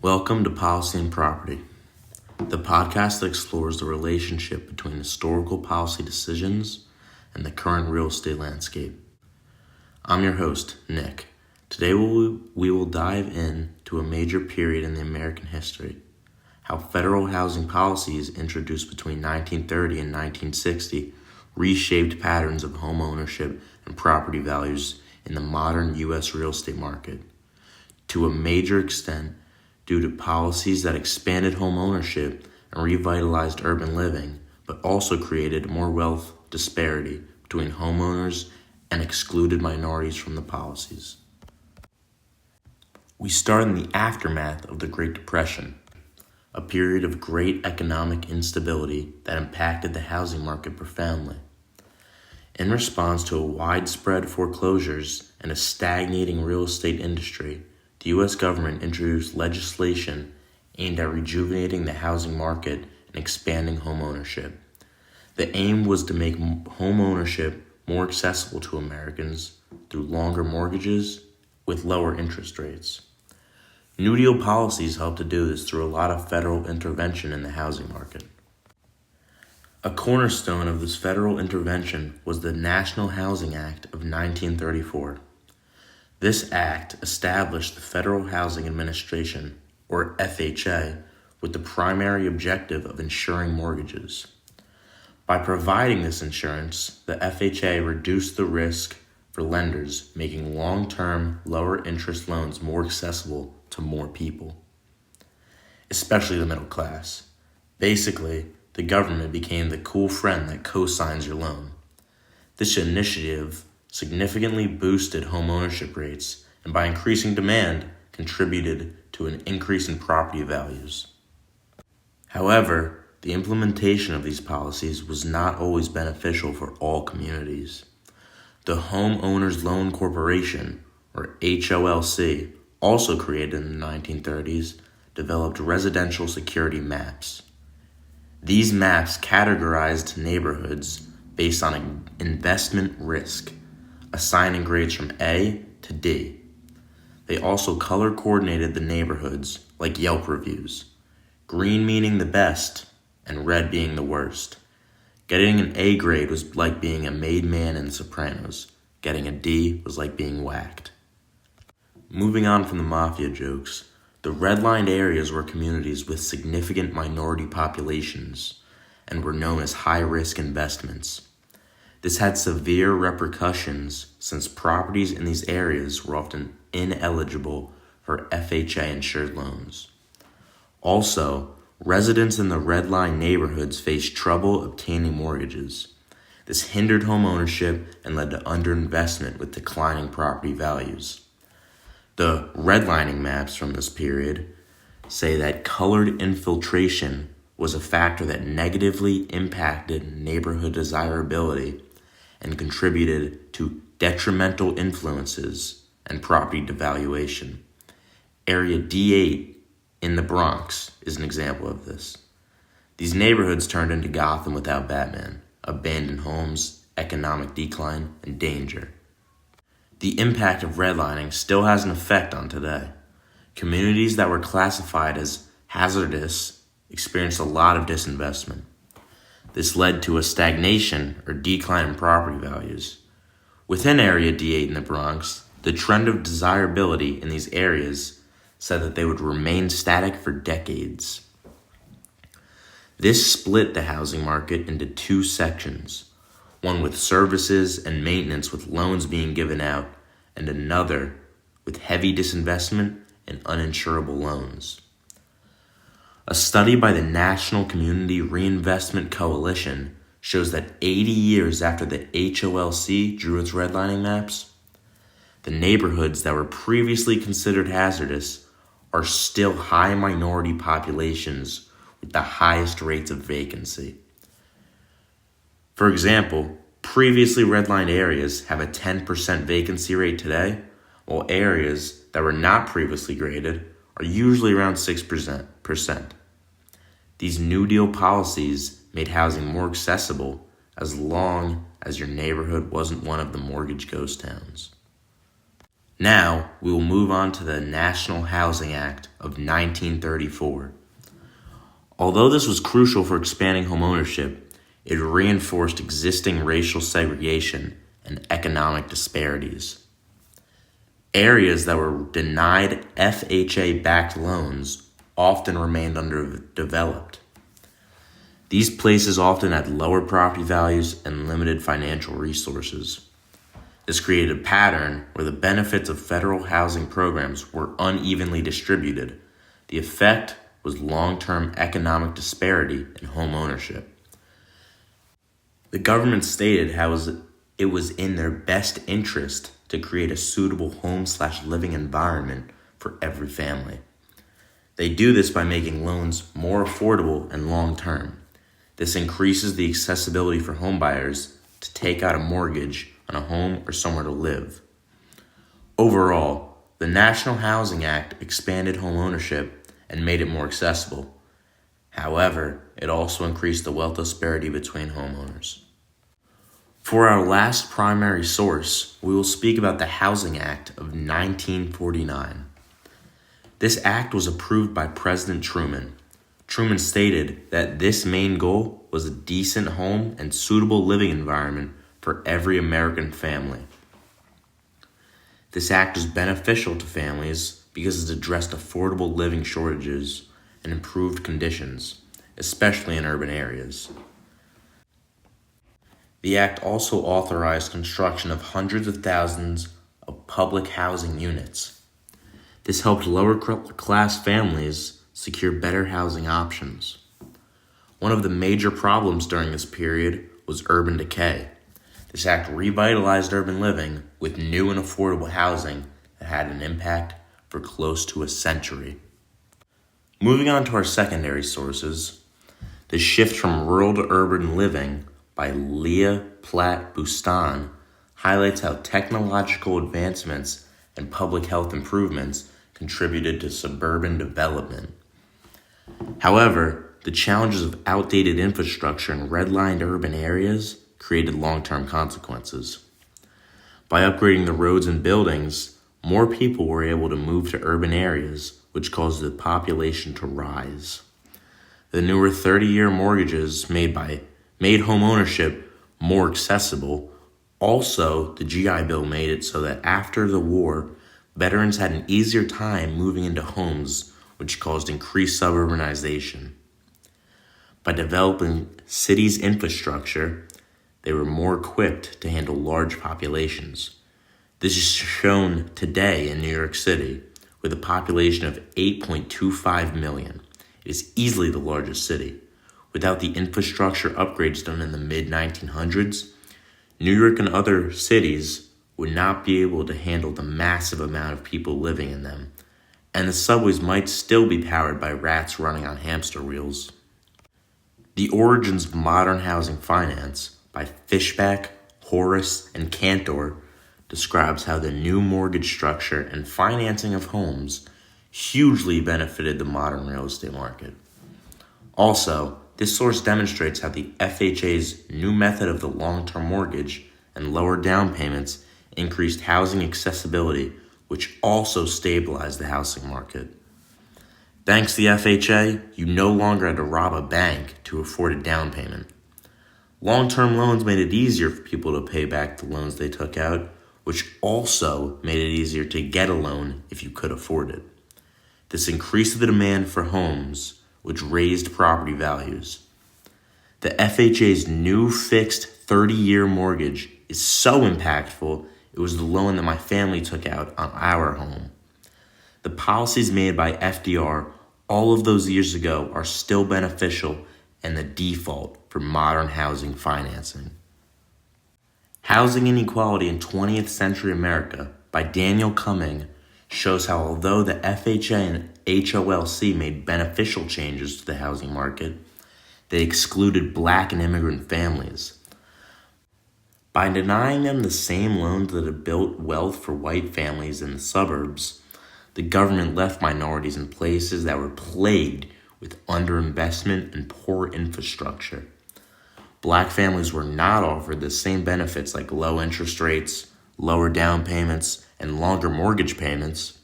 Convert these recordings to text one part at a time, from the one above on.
Welcome to Policy and Property, the podcast that explores the relationship between historical policy decisions and the current real estate landscape. I'm your host, Nick. Today we will dive into a major period in the American history, how federal housing policies introduced between 1930 and 1960 reshaped patterns of home ownership and property values in the modern U.S. real estate market. To a major extent, due to policies that expanded home ownership and revitalized urban living, but also created more wealth disparity between homeowners and excluded minorities from the policies. We start in the aftermath of the Great Depression, a period of great economic instability that impacted the housing market profoundly. In response to widespread foreclosures and a stagnating real estate industry, the U.S. government introduced legislation aimed at rejuvenating the housing market and expanding home ownership. The aim was to make home ownership more accessible to Americans through longer mortgages with lower interest rates. New Deal policies helped to do this through a lot of federal intervention in the housing market. A cornerstone of this federal intervention was the National Housing Act of 1934. This act established the Federal Housing Administration, or FHA, with the primary objective of insuring mortgages. By providing this insurance, the FHA reduced the risk for lenders, making long-term, lower-interest loans more accessible to more people, especially the middle class. Basically, the government became the cool friend that co-signs your loan. This initiative significantly boosted home ownership rates and by increasing demand contributed to an increase in property values. However, the implementation of these policies was not always beneficial for all communities. The Homeowners Loan Corporation, or HOLC, also created in the 1930s, developed residential security maps. These maps categorized neighborhoods based on investment risk, assigning grades from A to D. They also color coordinated the neighborhoods like Yelp reviews, green meaning the best and red being the worst. Getting an A grade was like being a made man in The Sopranos. Getting a D was like being whacked. Moving on from the mafia jokes, the redlined areas were communities with significant minority populations and were known as high-risk investments. This had severe repercussions since properties in these areas were often ineligible for FHA-insured loans. Also, residents in the red-line neighborhoods faced trouble obtaining mortgages. This hindered home ownership and led to underinvestment with declining property values. The redlining maps from this period say that colored infiltration was a factor that negatively impacted neighborhood desirability and contributed to detrimental influences and property devaluation. Area D8 in the Bronx is an example of this. These neighborhoods turned into Gotham without Batman, abandoned homes, economic decline, and danger. The impact of redlining still has an effect on today. Communities that were classified as hazardous experienced a lot of disinvestment. This led to a stagnation or decline in property values. Within Area D8 in the Bronx, the trend of desirability in these areas said that they would remain static for decades. This split the housing market into two sections, one with services and maintenance with loans being given out, and another with heavy disinvestment and uninsurable loans. A study by the National Community Reinvestment Coalition shows that 80 years after the HOLC drew its redlining maps, the neighborhoods that were previously considered hazardous are still high minority populations with the highest rates of vacancy. For example, previously redlined areas have a 10% vacancy rate today, while areas that were not previously graded are usually around 6%. These New Deal policies made housing more accessible as long as your neighborhood wasn't one of the mortgage ghost towns. Now, we will move on to the National Housing Act of 1934. Although this was crucial for expanding homeownership, it reinforced existing racial segregation and economic disparities. Areas that were denied FHA-backed loans often remained underdeveloped. These places often had lower property values and limited financial resources. This created a pattern where the benefits of federal housing programs were unevenly distributed. The effect was long-term economic disparity in home ownership. The government stated how it was in their best interest to create a suitable home/living environment for every family. They do this by making loans more affordable and long-term. This increases the accessibility for homebuyers to take out a mortgage on a home or somewhere to live. Overall, the National Housing Act expanded home ownership and made it more accessible. However, it also increased the wealth disparity between homeowners. For our last primary source, we will speak about the Housing Act of 1949. This act was approved by President Truman. Truman stated that this main goal was a decent home and suitable living environment for every American family. This act was beneficial to families because it addressed affordable living shortages and improved conditions, especially in urban areas. The act also authorized construction of hundreds of thousands of public housing units. This helped lower-class families secure better housing options. One of the major problems during this period was urban decay. This act revitalized urban living with new and affordable housing that had an impact for close to a century. Moving on to our secondary sources, the shift from rural to urban living by Leah Platt Bustan highlights how technological advancements and public health improvements contributed to suburban development. However, the challenges of outdated infrastructure in redlined urban areas created long-term consequences. By upgrading the roads and buildings, more people were able to move to urban areas, which caused the population to rise. The newer 30-year mortgages made home ownership more accessible. Also, the GI Bill made it so that after the war, veterans had an easier time moving into homes, which caused increased suburbanization. By developing cities' infrastructure, they were more equipped to handle large populations. This is shown today in New York City, with a population of 8.25 million. It is easily the largest city. Without the infrastructure upgrades done in the mid-1900s, New York and other cities would not be able to handle the massive amount of people living in them, and the subways might still be powered by rats running on hamster wheels. The Origins of Modern Housing Finance by Fishback, Horace, and Cantor describes how the new mortgage structure and financing of homes hugely benefited the modern real estate market. Also, this source demonstrates how the FHA's new method of the long-term mortgage and lower down payments increased housing accessibility, which also stabilized the housing market. Thanks to the FHA, you no longer had to rob a bank to afford a down payment. Long-term loans made it easier for people to pay back the loans they took out, which also made it easier to get a loan if you could afford it. This increased the demand for homes, which raised property values. The FHA's new fixed 30-year mortgage is so impactful, it was the loan that my family took out on our home. The policies made by FDR all of those years ago are still beneficial and the default for modern housing financing. Housing Inequality in 20th Century America by Daniel Cumming shows how although the FHA and HOLC made beneficial changes to the housing market, they excluded Black and immigrant families. By denying them the same loans that had built wealth for white families in the suburbs, the government left minorities in places that were plagued with underinvestment and poor infrastructure. Black families were not offered the same benefits like low interest rates, lower down payments, and longer mortgage payments,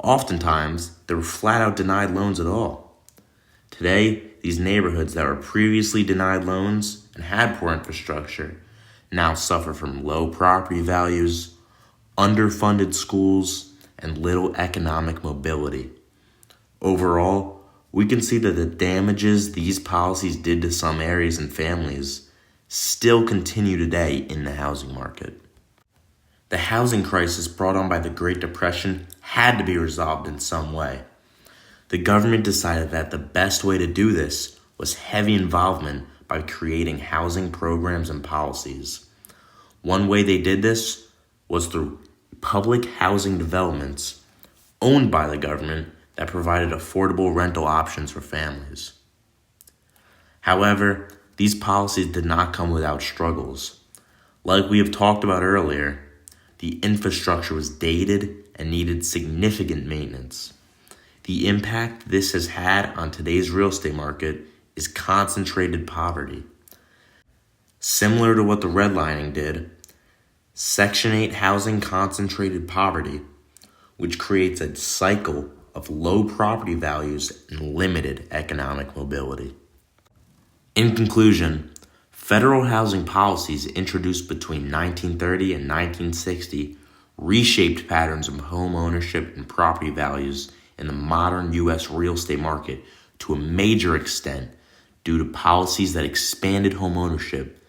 oftentimes they were flat out denied loans at all. Today, these neighborhoods that were previously denied loans and had poor infrastructure now suffer from low property values, underfunded schools, and little economic mobility. Overall, we can see that the damages these policies did to some areas and families still continue today in the housing market. The housing crisis brought on by the Great Depression had to be resolved in some way. The government decided that the best way to do this was heavy involvement by creating housing programs and policies. One way they did this was through public housing developments owned by the government that provided affordable rental options for families. However, these policies did not come without struggles. Like we have talked about earlier, the infrastructure was dated and needed significant maintenance. The impact this has had on today's real estate market is concentrated poverty. Similar to what the redlining did, Section 8 housing concentrated poverty, which creates a cycle of low property values and limited economic mobility. In conclusion, federal housing policies introduced between 1930 and 1960 reshaped patterns of home ownership and property values in the modern U.S. real estate market to a major extent due to policies that expanded home ownership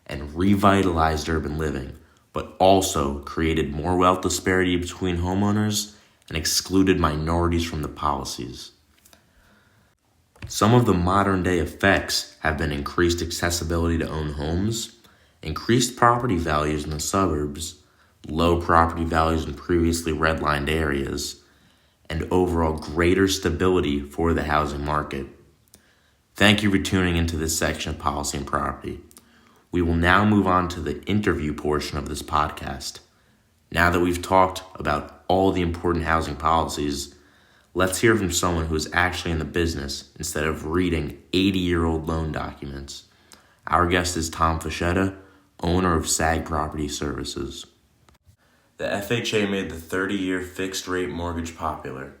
and revitalized urban living, but also created more wealth disparity between homeowners and excluded minorities from the policies. Some of the modern day effects have been increased accessibility to own homes, increased property values in the suburbs, low property values in previously redlined areas, and overall greater stability for the housing market. Thank you for tuning into this section of Policy and Property. We will now move on to the interview portion of this podcast. Now that we've talked about all the important housing policies, let's hear from someone who is actually in the business instead of reading 80-year-old loan documents. Our guest is Tom Fischetta, owner of SAG Property Services. The FHA made the 30-year fixed-rate mortgage popular.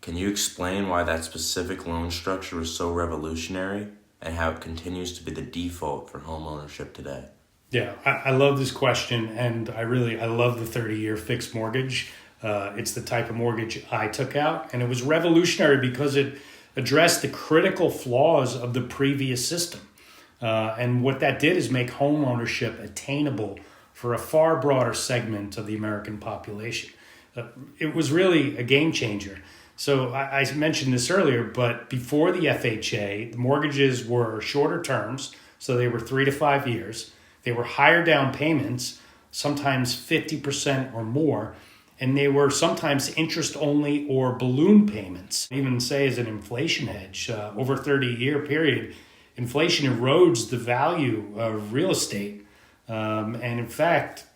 Can you explain why that specific loan structure was so revolutionary and how it continues to be the default for home ownership today? Yeah, I love this question, and I love the 30-year fixed mortgage. It's the type of mortgage I took out, and it was revolutionary because it addressed the critical flaws of the previous system. And what that did is make home ownership attainable for a far broader segment of the American population. It was really a game changer. So I mentioned this earlier, but before the FHA, the mortgages were shorter terms, so they were 3 to 5 years. They were higher down payments, sometimes 50% or more, and they were sometimes interest only or balloon payments. Even say as an inflation hedge, over a 30-year period, inflation erodes the value of real estate. And in fact,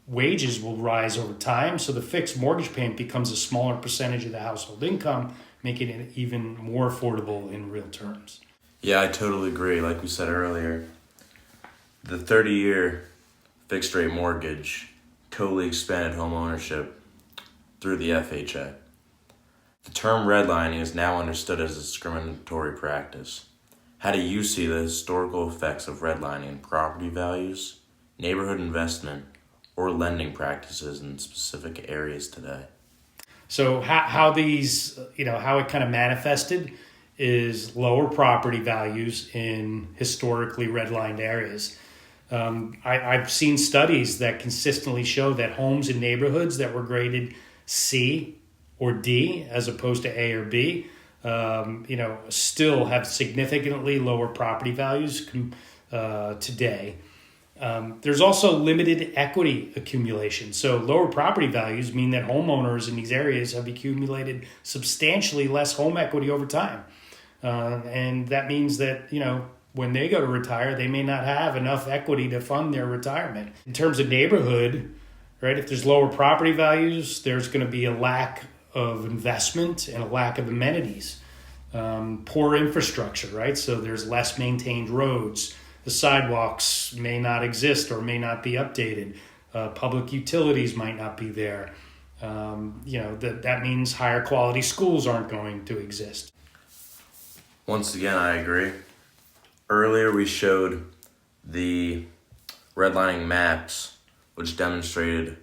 wages will rise over time, so the fixed mortgage payment becomes a smaller percentage of the household income, making it even more affordable in real terms. Yeah, I totally agree. Like we said earlier, the 30-year fixed-rate mortgage totally expanded home ownership through the FHA. The term redlining is now understood as a discriminatory practice. How do you see the historical effects of redlining in property values, neighborhood investment, or lending practices in specific areas today? So how it kind of manifested is lower property values in historically redlined areas. I've seen studies that consistently show that homes in neighborhoods that were graded C or D as opposed to A or B, still have significantly lower property values today. There's also limited equity accumulation. So lower property values mean that homeowners in these areas have accumulated substantially less home equity over time. And that means that, when they go to retire, they may not have enough equity to fund their retirement. In terms of neighborhood, right, if there's lower property values, there's going to be a lack of investment and a lack of amenities. Poor infrastructure, right? So there's less maintained roads. The sidewalks may not exist or may not be updated. Public utilities might not be there. That means higher quality schools aren't going to exist. Once again, I agree. Earlier, we showed the redlining maps, which demonstrated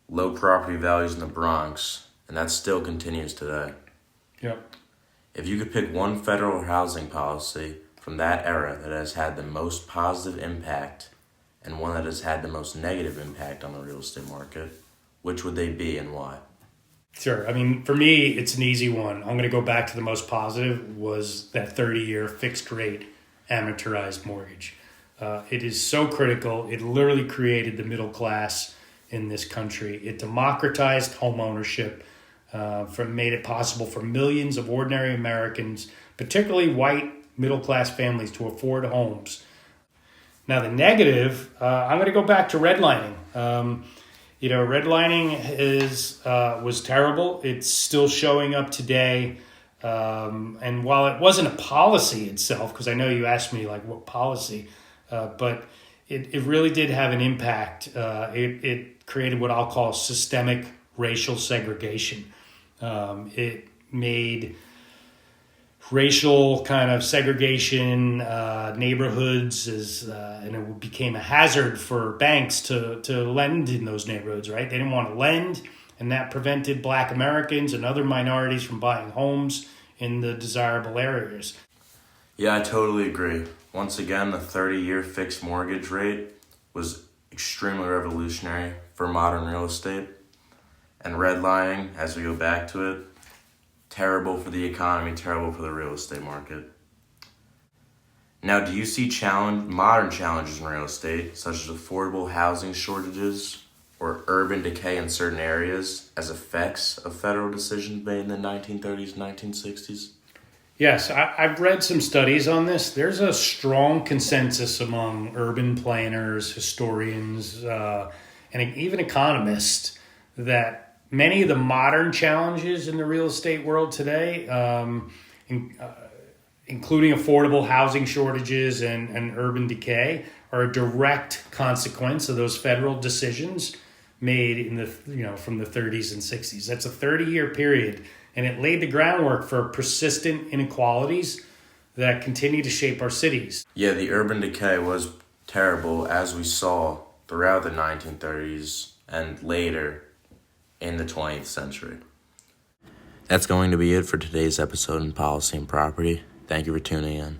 low property values in the Bronx, and that still continues today. Yep. If you could pick one federal housing policy from that era that has had the most positive impact and one that has had the most negative impact on the real estate market, which would they be and why? Sure. I mean, for me, it's an easy one. I'm going to go back to the most positive was that 30-year fixed rate amortized mortgage. It is so critical. It literally created the middle class in this country. It democratized home ownership, made it possible for millions of ordinary Americans, particularly white middle-class families, to afford homes. Now, the negative, I'm going to go back to redlining. Redlining was terrible. It's still showing up today. And while it wasn't a policy itself, because I know you asked me like what policy, but it really did have an impact. It created what I'll call systemic racial segregation. It made racial kind of segregation neighborhoods and it became a hazard for banks to lend in those neighborhoods, right? They didn't want to lend, and that prevented Black Americans and other minorities from buying homes in the desirable areas. Yeah, I totally agree. Once again, the 30-year fixed mortgage rate was extremely revolutionary for modern real estate. And redlining, as we go back to it, terrible for the economy, terrible for the real estate market. Now, do you see modern challenges in real estate, such as affordable housing shortages or urban decay in certain areas, as effects of federal decisions made in the 1930s and 1960s? Yes, I've read some studies on this. There's a strong consensus among urban planners, historians, and even economists that many of the modern challenges in the real estate world today, including affordable housing shortages and urban decay, are a direct consequence of those federal decisions made from the 30s and 60s. That's a 30-year period, and it laid the groundwork for persistent inequalities that continue to shape our cities. Yeah, the urban decay was terrible, as we saw throughout the 1930s and later in the 20th century. That's going to be it for today's episode in Policy and Property. Thank you for tuning in.